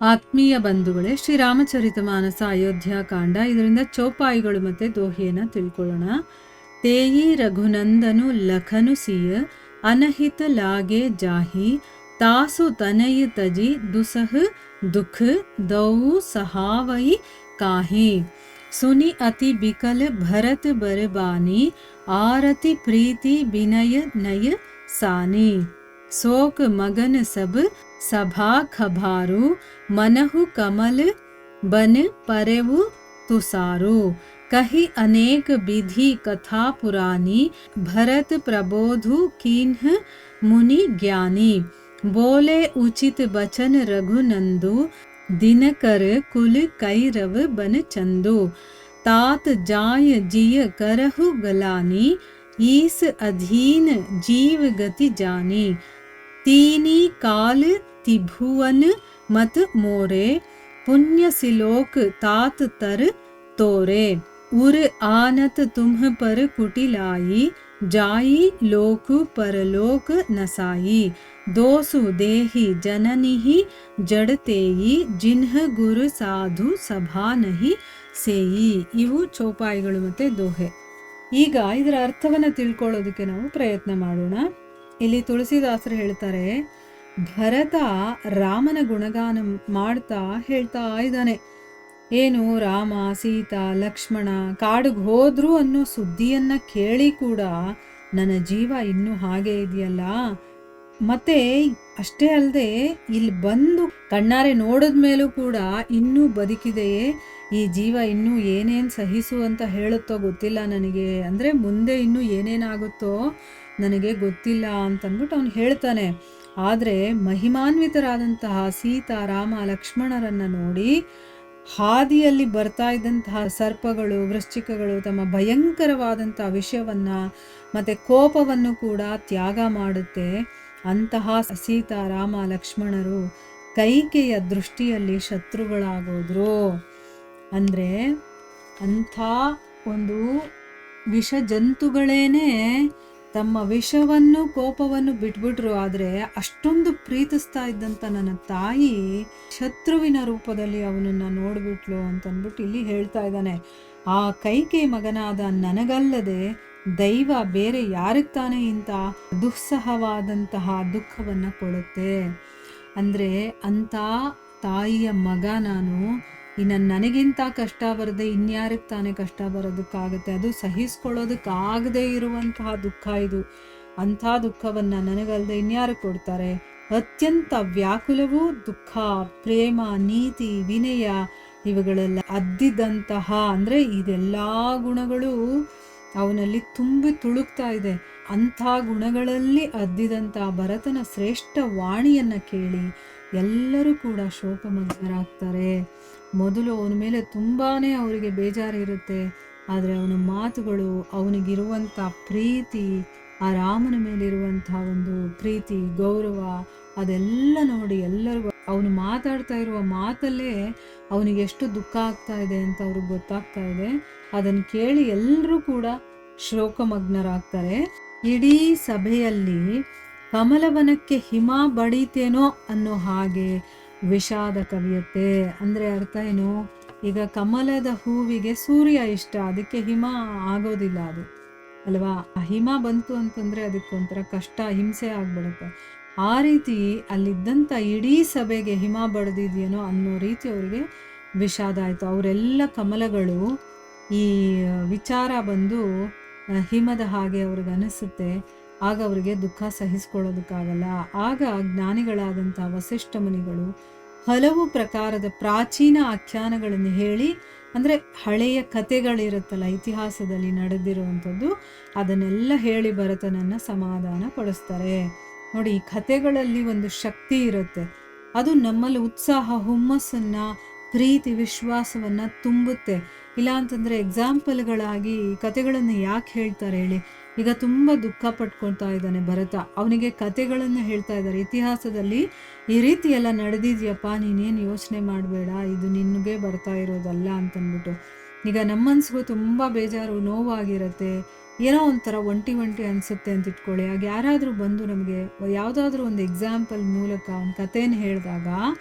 ಆತ್ಮೀಯ ಬಂಧುಗಳೇ, ಶ್ರೀರಾಮಚರಿತ ಮಾನಸ ಅಯೋಧ್ಯಾಕಾಂಡ, ಇದರಿಂದ ಚೌಪಾಯಿಗಳು ಮತ್ತು ದೋಹೆಯನ್ನು ತಿಳ್ಕೊಳ್ಳೋಣ. ತೇಯಿ ರಘುನಂದನು ಲಖನು ಸಿಯ ಅನಹಿತ ಲಾಗೆ ಜಾಹಿ ತಾಸು ತನಯ ತಜಿ ದುಸಹ ದುಃಖ ದೌ ಸಹಾವೈ ಕಾಹಿ ಸುನಿ ಅತಿ ಬಿಕಲ ಭರತ ಬರಬಾನಿ ಆರತಿ ಪ್ರೀತಿ ಬಿನಯ ನಯ ಸಾನಿ शोक मगन सब सभा खभारू मनहु कमल बन परेवु तुसारू कही अनेक विधि कथा पुरानी भरत प्रबोधु कीन्ह मुनि ज्ञानी बोले उचित बचन रघुनंदु दिनकर कुल कैरव बन चंदु तात जाय जिय करहु गलानी ईस अधीन जीव गति जानी तीनी काल तिभुवन मत मोरे पुण्य सिलोक तात तर तोरे उर आनत तुम्ह पर कुटिलाई जाई लोक परलोक नसाई दोसु देहि जननिहि जड़तेई जिन्ह गुरु साधु सभा नहीं ಸೇಯಿ. ಇವು ಚೌಪಾಯಿಗಳು ಮತ್ತು ದೋಹೆ. ಈಗ ಇದರ ಅರ್ಥವನ್ನು ತಿಳ್ಕೊಳ್ಳೋದಕ್ಕೆ ನಾವು ಪ್ರಯತ್ನ ಮಾಡೋಣ. ಇಲ್ಲಿ ತುಳಸಿದಾಸರು ಹೇಳ್ತಾರೆ, ಭರತ ರಾಮನ ಗುಣಗಾನ ಮಾಡ್ತಾ ಹೇಳ್ತಾ ಇದ್ದಾನೆ. ಏನು, ರಾಮ ಸೀತಾ ಲಕ್ಷ್ಮಣ ಕಾಡಿಗೆ ಹೋದ್ರು ಅನ್ನೋ ಸುದ್ದಿಯನ್ನ ಕೇಳಿ ಕೂಡ ನನ್ನ ಜೀವ ಇನ್ನೂ ಹಾಗೆ ಇದೆಯಲ್ಲ, ಮತ್ತೆ ಅಷ್ಟೇ ಅಲ್ಲದೆ ಇಲ್ಲಿ ಬಂದು ಕಣ್ಣಾರೆ ನೋಡಿದ ಮೇಲೂ ಕೂಡ ಇನ್ನೂ ಬದುಕಿದೆಯೇ, ಈ ಜೀವ ಇನ್ನೂ ಏನೇನು ಸಹಿಸು ಅಂತ ಹೇಳುತ್ತೋ ಗೊತ್ತಿಲ್ಲ ನನಗೆ, ಅಂದರೆ ಮುಂದೆ ಇನ್ನೂ ಏನೇನಾಗುತ್ತೋ ನನಗೆ ಗೊತ್ತಿಲ್ಲ ಅಂತಂದ್ಬಿಟ್ಟು ಅವನು ಹೇಳ್ತಾನೆ. ಆದರೆ ಮಹಿಮಾನ್ವಿತರಾದಂತಹ ಸೀತಾ ರಾಮ ಲಕ್ಷ್ಮಣರನ್ನು ನೋಡಿ ಹಾದಿಯಲ್ಲಿ ಬರ್ತಾ ಇದ್ದಂತಹ ಸರ್ಪಗಳು ವೃಶ್ಚಿಕಗಳು ತಮ್ಮ ಭಯಂಕರವಾದಂತಹ ವಿಷಯವನ್ನು ಮತ್ತು ಕೋಪವನ್ನು ಕೂಡ ತ್ಯಾಗ ಮಾಡುತ್ತೆ. ಅಂತಹ ಸೀತಾ ರಾಮ ಲಕ್ಷ್ಮಣರು ಕೈಕೆಯ ದೃಷ್ಟಿಯಲ್ಲಿ ಶತ್ರುಗಳಾಗೋದ್ರು. ಅಂದರೆ ಅಂಥ ಒಂದು ವಿಷ ಜಂತುಗಳೇನೆ ತಮ್ಮ ವಿಷವನ್ನು ಕೋಪವನ್ನು ಬಿಟ್ಬಿಟ್ರು. ಆದರೆ ಅಷ್ಟೊಂದು ಪ್ರೀತಿಸ್ತಾ ಇದ್ದಂಥ ನನ್ನ ತಾಯಿ ಶತ್ರುವಿನ ರೂಪದಲ್ಲಿ ಅವನನ್ನು ನೋಡ್ಬಿಟ್ಲು ಅಂತಂದ್ಬಿಟ್ಟು ಇಲ್ಲಿ ಹೇಳ್ತಾ ಇದ್ದಾನೆ. ಆ ಕೈಕೆ ಮಗನಾದ ನನಗಲ್ಲದೆ ದೈವ ಬೇರೆ ಯಾರಿಗೆ ತಾನೇ ಇಂಥ ದುಸ್ಸಹವಾದಂತಹ ದುಃಖವನ್ನು ಕೊಡುತ್ತೆ. ಅಂದರೆ ಅಂಥ ತಾಯಿಯ ಮಗ ನಾನು, ಇನ್ನು ನನಗಿಂತ ಕಷ್ಟ ಬರದೆ ಇನ್ಯಾರಿಗೆ ತಾನೇ ಕಷ್ಟ ಬರೋದಕ್ಕಾಗುತ್ತೆ? ಅದು ಸಹಿಸ್ಕೊಳ್ಳೋದಕ್ಕಾಗದೇ ಇರುವಂತಹ ದುಃಖ ಇದು. ಅಂಥ ದುಃಖವನ್ನು ನನಗಲ್ಲದೆ ಇನ್ಯಾರು ಕೊಡ್ತಾರೆ? ಅತ್ಯಂತ ವ್ಯಾಕುಲವೂ ದುಃಖ, ಪ್ರೇಮ, ನೀತಿ, ವಿನಯ ಇವುಗಳೆಲ್ಲ ಅದ್ದಿದಂತಹ, ಅಂದರೆ ಇದೆಲ್ಲ ಗುಣಗಳು ಅವನಲ್ಲಿ ತುಂಬಿ ತುಳುಕ್ತಾ ಇದೆ. ಅಂಥ ಗುಣಗಳಲ್ಲಿ ಅದ್ದಿದಂಥ ಭರತನ ಶ್ರೇಷ್ಠ ವಾಣಿಯನ್ನು ಕೇಳಿ ಎಲ್ಲರೂ ಕೂಡ ಶೋಕಮಗ್ನರಾಗ್ತಾರೆ. ಮೊದಲು ಅವನ ಮೇಲೆ ತುಂಬಾ ಅವರಿಗೆ ಬೇಜಾರಿರುತ್ತೆ, ಆದರೆ ಅವನ ಮಾತುಗಳು, ಅವನಿಗಿರುವಂಥ ಪ್ರೀತಿ, ಆ ರಾಮನ ಮೇಲಿರುವಂಥ ಒಂದು ಪ್ರೀತಿ ಗೌರವ ಅದೆಲ್ಲ ನೋಡಿ ಎಲ್ಲರಿಗೂ ಅವನು ಮಾತಾಡ್ತಾ ಇರುವ ಮಾತಲ್ಲೇ ಅವನಿಗೆ ಎಷ್ಟು ದುಃಖ ಆಗ್ತಾ ಇದೆ ಅಂತ ಅವ್ರಿಗೆ ಗೊತ್ತಾಗ್ತಾ ಇದೆ. ಅದನ್ನು ಕೇಳಿ ಎಲ್ಲರೂ ಕೂಡ ಶೋಕಮಗ್ನರಾಗ್ತಾರೆ. ಇಡೀ ಸಭೆಯಲ್ಲಿ ಕಮಲವನಕ್ಕೆ ಹಿಮ ಬಡಿತೇನೋ ಅನ್ನೋ ಹಾಗೆ ವಿಷಾದ ಕವಿಯುತ್ತೆ. ಅಂದರೆ ಅರ್ಥ ಏನು? ಈಗ ಕಮಲದ ಹೂವಿಗೆ ಸೂರ್ಯ ಇಷ್ಟ, ಅದಕ್ಕೆ ಹಿಮ ಆಗೋದಿಲ್ಲ ಅದು ಅಲ್ವಾ? ಆ ಹಿಮ ಬಂತು ಅಂತಂದರೆ ಅದಕ್ಕೊಂಥರ ಕಷ್ಟ, ಹಿಂಸೆ ಆಗ್ಬಿಡುತ್ತೆ. ಆ ರೀತಿ ಅಲ್ಲಿದ್ದಂಥ ಇಡೀ ಸಭೆಗೆ ಹಿಮ ಬಡ್ದಿದೆಯೇನೋ ಅನ್ನೋ ರೀತಿ ಅವರಿಗೆ ವಿಷಾದ ಆಯಿತು. ಅವರೆಲ್ಲ ಕಮಲಗಳು ಈ ವಿಚಾರ ಬಂದು ಹಿಮದ ಹಾಗೆ ಅವ್ರಿಗೆ ಅನಿಸುತ್ತೆ. ಆಗ ಅವರಿಗೆ ದುಃಖ ಸಹಿಸ್ಕೊಳ್ಳೋದಕ್ಕಾಗಲ್ಲ. ಆಗ ಜ್ಞಾನಿಗಳಾದಂಥ ವಸಿಷ್ಠ ಮುನಿಗಳು ಹಲವು ಪ್ರಕಾರದ ಪ್ರಾಚೀನ ಆಖ್ಯಾನಗಳನ್ನು ಹೇಳಿ, ಅಂದರೆ ಹಳೆಯ ಕಥೆಗಳಿರುತ್ತಲ್ಲ ಇತಿಹಾಸದಲ್ಲಿ ನಡೆದಿರುವಂಥದ್ದು, ಅದನ್ನೆಲ್ಲ ಹೇಳಿ ಭರತನನ್ನು ಸಮಾಧಾನ ಪಡಿಸ್ತಾರೆ. ನೋಡಿ, ಈ ಕಥೆಗಳಲ್ಲಿ ಒಂದು ಶಕ್ತಿ ಇರುತ್ತೆ, ಅದು ನಮ್ಮಲ್ಲಿ ಉತ್ಸಾಹ, ಹುಮ್ಮಸ್ಸನ್ನು, ಪ್ರೀತಿ, ವಿಶ್ವಾಸವನ್ನು ತುಂಬುತ್ತೆ. ಇಲ್ಲ ಅಂತಂದರೆ ಎಕ್ಸಾಂಪಲ್ಗಳಾಗಿ ಕಥೆಗಳನ್ನು ಯಾಕೆ ಹೇಳ್ತಾರೆ ಹೇಳಿ? ಈಗ ತುಂಬ ದುಃಖ ಪಟ್ಕೊಳ್ತಾ ಇದ್ದಾನೆ ಭರತ, ಅವನಿಗೆ ಕಥೆಗಳನ್ನು ಹೇಳ್ತಾ ಇದ್ದಾರೆ. ಇತಿಹಾಸದಲ್ಲಿ ಈ ರೀತಿ ಎಲ್ಲ ನಡೆದಿದೆಯಪ್ಪ, ನೀನೇನು ಯೋಚನೆ ಮಾಡಬೇಡ, ಇದು ನಿನಗೆ ಬರ್ತಾ ಇರೋದಲ್ಲ ಅಂತಂದ್ಬಿಟ್ಟು. ಈಗ ನಮ್ಮ ಮನಸ್ಸಿಗೂ ತುಂಬ ಬೇಜಾರು, ನೋವಾಗಿರುತ್ತೆ. ಏನೋ ಒಂಥರ ಒಂಟಿ ಅನಿಸುತ್ತೆ ಅಂತ ಇಟ್ಕೊಳ್ಳಿ. ಆಗ ಯಾರಾದರೂ ಬಂದು ನಮಗೆ ಯಾವುದಾದ್ರೂ ಒಂದು ಎಕ್ಸಾಂಪಲ್ ಮೂಲಕ ಒಂದು ಕಥೆನ ಹೇಳಿದಾಗ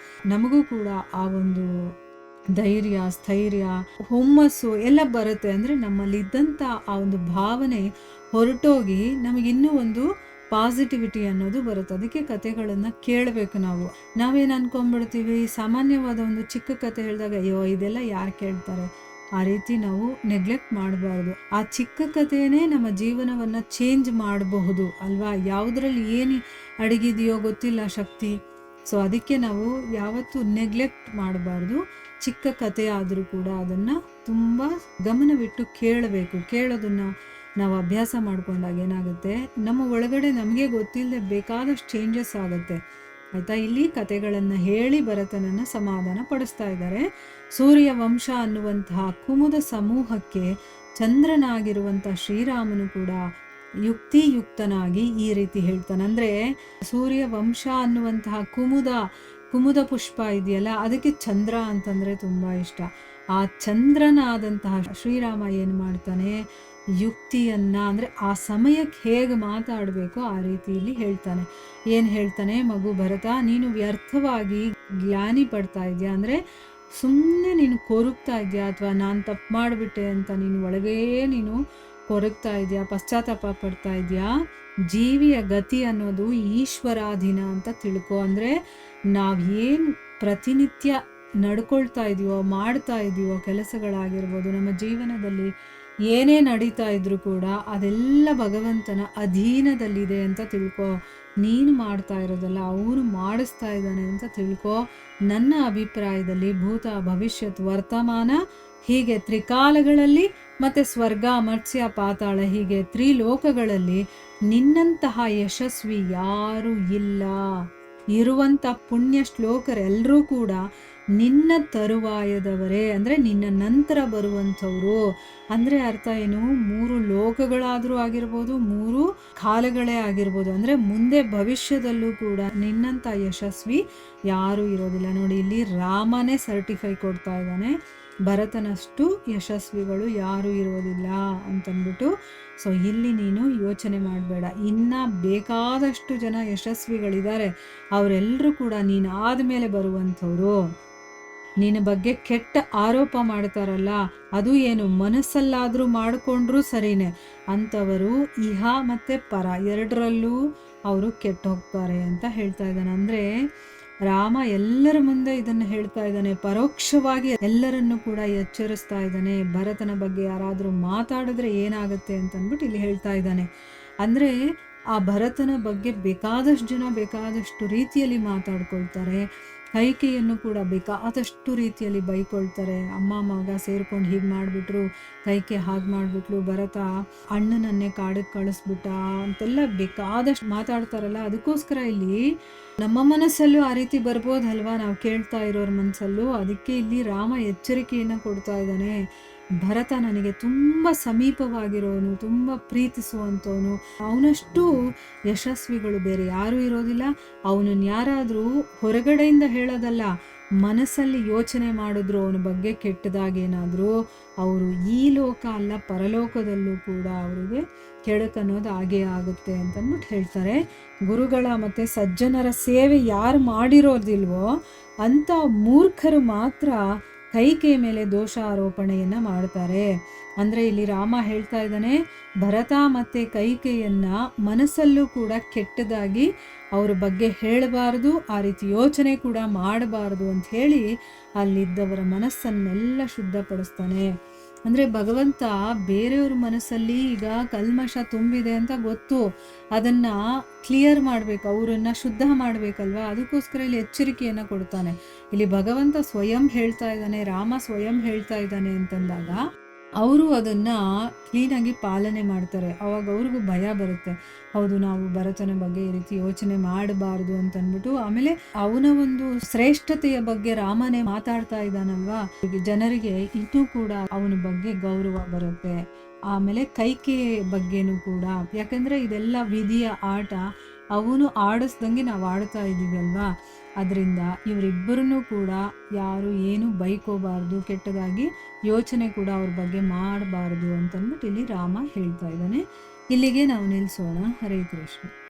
ನಮಗೂ ಕೂಡ ಆ ಒಂದು ಧೈರ್ಯ, ಸ್ಥೈರ್ಯ, ಹುಮ್ಮಸ್ಸು ಎಲ್ಲ ಬರುತ್ತೆ. ಅಂದರೆ ನಮ್ಮಲ್ಲಿದ್ದಂಥ ಆ ಒಂದು ಭಾವನೆ ಹೊರಟೋಗಿ ನಮಗಿನ್ನೂ ಒಂದು ಪಾಸಿಟಿವಿಟಿ ಅನ್ನೋದು ಬರುತ್ತೆ. ಅದಕ್ಕೆ ಕಥೆಗಳನ್ನು ಕೇಳಬೇಕು ನಾವು. ನಾವೇನು ಅಂದ್ಕೊಂಡ್ಬಿಡ್ತೀವಿ, ಸಾಮಾನ್ಯವಾದ ಒಂದು ಚಿಕ್ಕ ಕಥೆ ಹೇಳಿದಾಗ ಅಯ್ಯೋ ಇದೆಲ್ಲ ಯಾರು ಕೇಳ್ತಾರೆ, ಆ ರೀತಿ ನಾವು ನೆಗ್ಲೆಕ್ಟ್ ಮಾಡಬಾರ್ದು. ಆ ಚಿಕ್ಕ ಕಥೆನೇ ನಮ್ಮ ಜೀವನವನ್ನು ಚೇಂಜ್ ಮಾಡಬಹುದು ಅಲ್ವಾ. ಯಾವುದ್ರಲ್ಲಿ ಏನು ಅಡಗಿದೆಯೋ ಗೊತ್ತಿಲ್ಲ ಶಕ್ತಿ. ಸೊ ಅದಕ್ಕೆ ನಾವು ಯಾವತ್ತೂ ನೆಗ್ಲೆಕ್ಟ್ ಮಾಡಬಾರ್ದು. ಚಿಕ್ಕ ಕಥೆ ಆದರೂ ಕೂಡ ಅದನ್ನು ತುಂಬ ಗಮನವಿಟ್ಟು ಕೇಳಬೇಕು. ಕೇಳೋದನ್ನು ನಾವು ಅಭ್ಯಾಸ ಮಾಡ್ಕೊಂಡಾಗ ಏನಾಗುತ್ತೆ, ನಮ್ಮ ಒಳಗಡೆ ನಮಗೆ ಗೊತ್ತಿಲ್ಲದೆ ಬೇಕಾದಷ್ಟು ಚೇಂಜಸ್ ಆಗುತ್ತೆ ಆಯಿತಾ. ಇಲ್ಲಿ ಕಥೆಗಳನ್ನು ಹೇಳಿ ಭರತನನ್ನು ಸಮಾಧಾನ ಪಡಿಸ್ತಾ ಇದ್ದಾರೆ. ಸೂರ್ಯ ವಂಶ ಅನ್ನುವಂತಹ ಕುಮುದ ಸಮೂಹಕ್ಕೆ ಚಂದ್ರನಾಗಿರುವಂಥ ಶ್ರೀರಾಮನು ಕೂಡ ಯುಕ್ತಿಯುಕ್ತನಾಗಿ ಈ ರೀತಿ ಹೇಳ್ತಾನೆ. ಅಂದರೆ ಸೂರ್ಯ ವಂಶ ಅನ್ನುವಂತಹ ಕುಮುದ ಪುಷ್ಪ ಇದೆಯಲ್ಲ, ಅದಕ್ಕೆ ಚಂದ್ರ ಅಂತಂದರೆ ತುಂಬ ಇಷ್ಟ. ಆ ಚಂದ್ರನಾದಂತಹ ಶ್ರೀರಾಮ ಏನು ಮಾಡ್ತಾನೆ, ಯುಕ್ತಿಯನ್ನು ಅಂದರೆ ಆ ಸಮಯಕ್ಕೆ ಹೇಗೆ ಮಾತಾಡಬೇಕೋ ಆ ರೀತಿಯಲ್ಲಿ ಹೇಳ್ತಾನೆ. ಏನು ಹೇಳ್ತಾನೆ, ಮಗು ಭರತ ನೀನು ವ್ಯರ್ಥವಾಗಿ ಗ್ಲಾನಿ ಪಡ್ತಾ ಇದೆಯಾ, ಅಂದರೆ ಸುಮ್ಮನೆ ನೀನು ಕೊರಗ್ತಾ ಇದೆಯಾ, ಅಥವಾ ನಾನು ತಪ್ಪು ಮಾಡಿಬಿಟ್ಟೆ ಅಂತ ನೀನು ಒಳಗೇ ನೀನು ಕೊರಗ್ತಾ ಇದೆಯಾ, ಪಶ್ಚಾತ್ತಾಪ ಪಡ್ತಾ ಇದೆಯಾ. ಜೀವಿಯ ಗತಿ ಅನ್ನೋದು ಈಶ್ವರಾಧೀನ ಅಂತ ತಿಳ್ಕೊ. ಅಂದರೆ ನಾವೇನು ಪ್ರತಿನಿತ್ಯ ನಡ್ಕೊಳ್ತಾ ಇದೀವೋ, ಮಾಡ್ತಾ ಇದೀವೋ ಕೆಲಸಗಳಾಗಿರ್ಬೋದು, ನಮ್ಮ ಜೀವನದಲ್ಲಿ ಏನೇ ನಡೀತಾ ಇದ್ರೂ ಕೂಡ ಅದೆಲ್ಲ ಭಗವಂತನ ಅಧೀನದಲ್ಲಿದೆ ಅಂತ ತಿಳ್ಕೊ. ನೀನು ಮಾಡ್ತಾ ಇರೋದಲ್ಲ, ಅವನು ಮಾಡಿಸ್ತಾ ಇದ್ದಾನೆ ಅಂತ ತಿಳ್ಕೊ. ನನ್ನ ಅಭಿಪ್ರಾಯದಲ್ಲಿ ಭೂತ, ಭವಿಷ್ಯತ್, ವರ್ತಮಾನ ಹೀಗೆ ತ್ರಿಕಾಲಗಳಲ್ಲಿ ಮತ್ತು ಸ್ವರ್ಗ, ಮತ್ಸ್ಯ, ಪಾತಾಳ ಹೀಗೆ ತ್ರಿಲೋಕಗಳಲ್ಲಿ ನಿನ್ನಂತಹ ಯಶಸ್ವಿ ಯಾರೂ ಇಲ್ಲ. ಇರುವಂಥ ಪುಣ್ಯ ಶ್ಲೋಕರೆಲ್ಲರೂ ಕೂಡ ನಿನ್ನ ತರುವಾಯದವರೇ, ಅಂದರೆ ನಿನ್ನ ನಂತರ ಬರುವಂಥವ್ರು. ಅಂದರೆ ಅರ್ಥ ಏನು, 3 ಲೋಕಗಳಾದರೂ ಆಗಿರ್ಬೋದು, 3 ಕಾಲಗಳೇ ಆಗಿರ್ಬೋದು, ಅಂದರೆ ಮುಂದೆ ಭವಿಷ್ಯದಲ್ಲೂ ಕೂಡ ನಿನ್ನಂಥ ಯಶಸ್ವಿ ಯಾರೂ ಇರೋದಿಲ್ಲ. ನೋಡಿ, ಇಲ್ಲಿ ರಾಮನೇ ಸರ್ಟಿಫೈ ಕೊಡ್ತಾ ಇದ್ದಾನೆ, ಭರತನಷ್ಟು ಯಶಸ್ವಿಗಳು ಯಾರೂ ಇರೋದಿಲ್ಲ ಅಂತಂದ್ಬಿಟ್ಟು. ಸೊ ಇಲ್ಲಿ ನೀನು ಯೋಚನೆ ಮಾಡಬೇಡ, ಇನ್ನು ಬೇಕಾದಷ್ಟು ಜನ ಯಶಸ್ವಿಗಳಿದ್ದಾರೆ, ಅವರೆಲ್ಲರೂ ಕೂಡ ನೀನು ಆದಮೇಲೆ ಬರುವಂಥವ್ರು. ನಿನ್ನ ಬಗ್ಗೆ ಕೆಟ್ಟ ಆರೋಪ ಮಾಡ್ತಾರಲ್ಲ, ಅದು ಏನು ಮನಸ್ಸಲ್ಲಾದರೂ ಮಾಡಿಕೊಂಡ್ರೂ ಸರಿನೇ, ಅಂಥವರು ಇಹ ಮತ್ತು ಪರ ಎರಡರಲ್ಲೂ ಅವರು ಕೆಟ್ಟು ಹೋಗ್ತಾರೆ ಅಂತ ಹೇಳ್ತಾ ಇದ್ದಾನೆ. ಅಂದರೆ ರಾಮ ಎಲ್ಲರ ಮುಂದೆ ಇದನ್ನು ಹೇಳ್ತಾ ಇದ್ದಾನೆ, ಪರೋಕ್ಷವಾಗಿ ಎಲ್ಲರನ್ನೂ ಕೂಡ ಎಚ್ಚರಿಸ್ತಾ ಇದ್ದಾನೆ. ಭರತನ ಬಗ್ಗೆ ಯಾರಾದರೂ ಮಾತಾಡಿದ್ರೆ ಏನಾಗುತ್ತೆ ಅಂತಂದ್ಬಿಟ್ಟು ಇಲ್ಲಿ ಹೇಳ್ತಾ ಇದ್ದಾನೆ. ಅಂದರೆ ಆ ಭರತನ ಬಗ್ಗೆ ಬೇಕಾದಷ್ಟು ಜನ ಬೇಕಾದಷ್ಟು ರೀತಿಯಲ್ಲಿ ಮಾತಾಡ್ಕೊಳ್ತಾರೆ. ಕೈಕೆಯನ್ನು ಕೂಡ ಬೇಕಾದಷ್ಟು ರೀತಿಯಲ್ಲಿ ಬೈಕೊಳ್ತಾರೆ. ಅಮ್ಮ ಮಗ ಸೇರ್ಕೊಂಡು ಹೀಗೆ ಮಾಡಿಬಿಟ್ರು, ಕೈಕೆ ಹಾಗೆ ಮಾಡಿಬಿಟ್ಲು, ಭರತ ಅಣ್ಣನನ್ನೇ ಕಾಡಿಗೆ ಕಳಿಸ್ಬಿಟ್ಟ ಅಂತೆಲ್ಲ ಬೇಕಾದಷ್ಟು ಮಾತಾಡ್ತಾರಲ್ಲ. ಅದಕ್ಕೋಸ್ಕರ ಇಲ್ಲಿ ನಮ್ಮ ಮನಸ್ಸಲ್ಲೂ ಆ ರೀತಿ ಬರ್ಬೋದಲ್ವಾ, ನಾವು ಕೇಳ್ತಾ ಇರೋರ ಮನಸ್ಸಲ್ಲೂ. ಅದಕ್ಕೆ ಇಲ್ಲಿ ರಾಮ ಎಚ್ಚರಿಕೆಯನ್ನು ಕೊಡ್ತಾ ಇದ್ದಾನೆ. ಭರತ ನನಗೆ ತುಂಬ ಸಮೀಪವಾಗಿರೋನು, ತುಂಬ ಪ್ರೀತಿಸುವಂಥವನು, ಅವನಷ್ಟು ಯಶಸ್ವಿಗಳು ಬೇರೆ ಯಾರೂ ಇರೋದಿಲ್ಲ. ಅವನನ್ನು ಯಾರಾದರೂ ಹೊರಗಡೆಯಿಂದ ಹೇಳೋದಲ್ಲ, ಮನಸ್ಸಲ್ಲಿ ಯೋಚನೆ ಮಾಡಿದ್ರು ಅವನ ಬಗ್ಗೆ ಕೆಟ್ಟದಾಗೇನಾದರೂ, ಅವರು ಈ ಲೋಕ ಅಲ್ಲ ಪರಲೋಕದಲ್ಲೂ ಕೂಡ ಅವರಿಗೆ ಕೆಡಕನ್ನೋದು ಹಾಗೇ ಆಗುತ್ತೆ ಅಂತಂದ್ಬಿಟ್ಟು ಹೇಳ್ತಾರೆ. ಗುರುಗಳ ಮತ್ತು ಸಜ್ಜನರ ಸೇವೆ ಯಾರು ಮಾಡಿರೋದಿಲ್ವೋ ಅಂಥ ಮೂರ್ಖರು ಮಾತ್ರ ಕೈಕೆ ಮೇಲೆ ದೋಷಾರೋಪಣೆಯನ್ನು ಮಾಡ್ತಾರೆ. ಅಂದರೆ ಇಲ್ಲಿ ರಾಮ ಹೇಳ್ತಾ ಇದ್ದಾನೆ, ಭರತ ಮತ್ತು ಕೈಕೆಯನ್ನು ಮನಸ್ಸಲ್ಲೂ ಕೂಡ ಕೆಟ್ಟದಾಗಿ ಅವ್ರ ಬಗ್ಗೆ ಹೇಳಬಾರ್ದು, ಆ ರೀತಿ ಯೋಚನೆ ಕೂಡ ಮಾಡಬಾರ್ದು ಅಂತ ಹೇಳಿ ಅಲ್ಲಿದ್ದವರ ಮನಸ್ಸನ್ನೆಲ್ಲ ಶುದ್ಧಪಡಿಸ್ತಾನೆ. ಅಂದರೆ ಭಗವಂತ ಬೇರೆಯವ್ರ ಮನಸ್ಸಲ್ಲಿ ಈಗ ಕಲ್ಮಶ ತುಂಬಿದೆ ಅಂತ ಗೊತ್ತು, ಅದನ್ನು ಕ್ಲಿಯರ್ ಮಾಡಬೇಕು, ಅವರನ್ನು ಶುದ್ಧ ಮಾಡಬೇಕಲ್ವ. ಅದಕ್ಕೋಸ್ಕರ ಇಲ್ಲಿ ಎಚ್ಚರಿಕೆಯನ್ನು ಕೊಡ್ತಾನೆ. ಇಲ್ಲಿ ಭಗವಂತ ಸ್ವಯಂ ಹೇಳ್ತಾ ಇದ್ದಾನೆ, ರಾಮ ಸ್ವಯಂ ಹೇಳ್ತಾ ಇದ್ದಾನೆ ಅಂತಂದಾಗ ಅವರು ಅದನ್ನು ಕ್ಲೀನಾಗಿ ಪಾಲನೆ ಮಾಡ್ತಾರೆ. ಅವಾಗ ಅವ್ರಿಗೂ ಭಯ ಬರುತ್ತೆ, ಹೌದು ನಾವು ಭರತನ ಬಗ್ಗೆ ಈ ರೀತಿ ಯೋಚನೆ ಮಾಡಬಾರ್ದು ಅಂತಂದ್ಬಿಟ್ಟು. ಆಮೇಲೆ ಅವನ ಒಂದು ಶ್ರೇಷ್ಠತೆಯ ಬಗ್ಗೆ ರಾಮನೇ ಮಾತಾಡ್ತಾ ಇದ್ದಾನಲ್ವಾ, ಜನರಿಗೆ ಇದು ಕೂಡ ಅವನ ಬಗ್ಗೆ ಗೌರವ ಬರುತ್ತೆ. ಆಮೇಲೆ ಕೈಕೆ ಬಗ್ಗೆನೂ ಕೂಡ, ಯಾಕಂದರೆ ಇದೆಲ್ಲ ವಿಧಿಯ ಆಟ, ಅವನು ಆಡಿಸ್ದಂಗೆ ನಾವು ಆಡ್ತಾ ಇದ್ದೀವಿ ಅಲ್ವಾ. ಅದರಿಂದ ಇವರಿಬ್ಬರನ್ನೂ ಕೂಡ ಯಾರು ಏನು ಬೈಕೋಬಾರ್ದು, ಕೆಟ್ಟದಾಗಿ ಯೋಚನೆ ಕೂಡ ಅವ್ರ ಬಗ್ಗೆ ಮಾಡಬಾರ್ದು ಅಂತಂದ್ಬಿಟ್ಟು ಇಲ್ಲಿ ರಾಮ ಹೇಳ್ತಾ ಇದ್ದಾನೆ. ಇಲ್ಲಿಗೆ ನಾವು ನಿಲ್ಲಿಸೋಣ. ಹರೇ ಕೃಷ್ಣ.